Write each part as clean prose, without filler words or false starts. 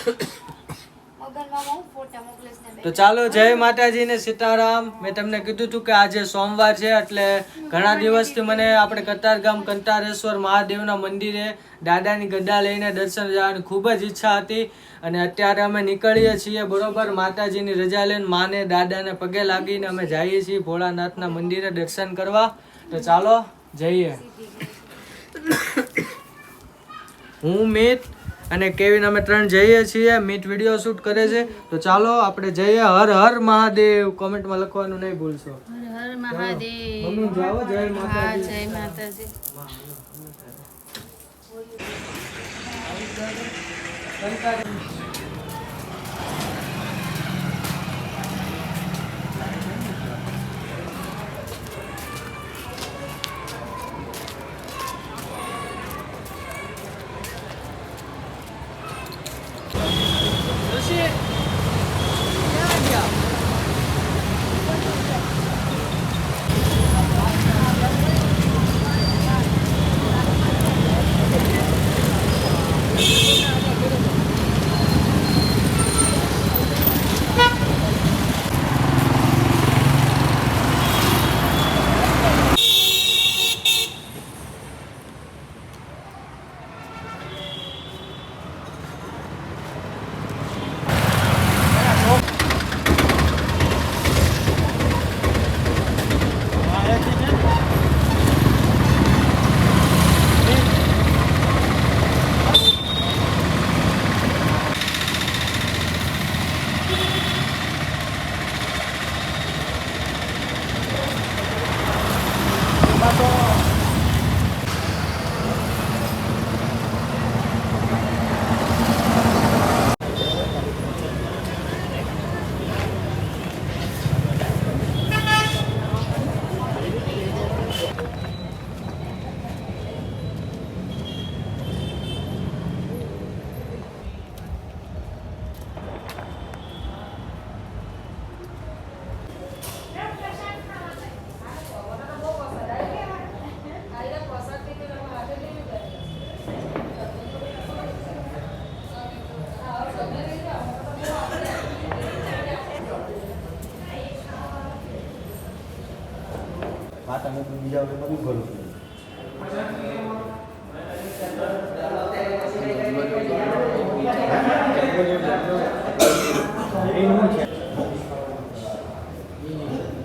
તો ચાલો, જય માતાજી ને સીતારામ. મેં તમને કીધું હતું કે આજે સોમવાર છે, એટલે ઘણા દિવસથી મને આપણે કતારગામ કંટારેશ્વર મહાદેવના મંદિરે દાદાની ગદા લઈને દર્શન જવાની ખૂબ જ ઈચ્છા હતી. અને અત્યારે અમે નીકળીએ છીએ બરોબર, માતાજીની રજા લઈને માને દાદાને પગે લાગીને અમે જઈએ છીએ ભોળાનાથના મંદિરે દર્શન કરવા. તો ચાલો જઈએ. હું મિત અને કેવિન અમે ત્રણ જઈએ છીએ. મિત વિડીયો શૂટ કરે છે. તો ચાલો આપણે જઈએ. હર હર મહાદેવ કોમેન્ટમાં લખવાનું નહીં ભૂલશો. હર હર મહાદેવ. મમ્મી જાઓ. જય માતાજી. જય માતાજી.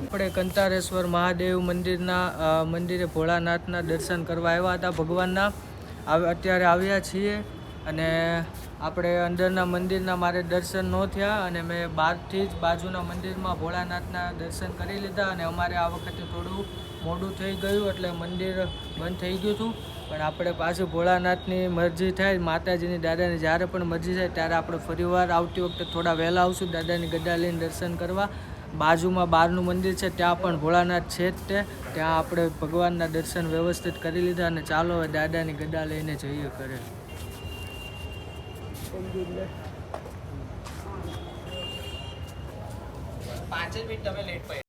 આપણે કંટારેશ્વર મહાદેવ મંદિરે ભોળાનાથના દર્શન કરવા આવ્યા હતા ભગવાનના. અત્યારે આવ્યા છીએ અને આપણે અંદરના મંદિરના મારે દર્શન ન થયા અને મેં બહારથી જ બાજુના મંદિરમાં ભોળાનાથના દર્શન કરી લીધા. અને અમારે આ વખતે થોડું મોડું થઈ ગયું એટલે મંદિર બંધ થઈ ગયું હતું. પણ આપણે પાછું ભોળાનાથની મરજી થાય, માતાજીની દાદાની જ્યારે પણ મરજી થાય ત્યારે આપણે ફરીવાર આવતી વખતે થોડા વહેલા આવશું દાદાની ગદા લઈને દર્શન કરવા. બાજુમાં બહારનું મંદિર છે, ત્યાં પણ ભોળાનાથ છે જ તે. ત્યાં આપણે ભગવાનના દર્શન વ્યવસ્થિત કરી લીધા અને ચાલો હવે દાદાની ગદા લઈને જઈએ ઘરે. 5 મિનિટ તમે લેટ પડ્યા.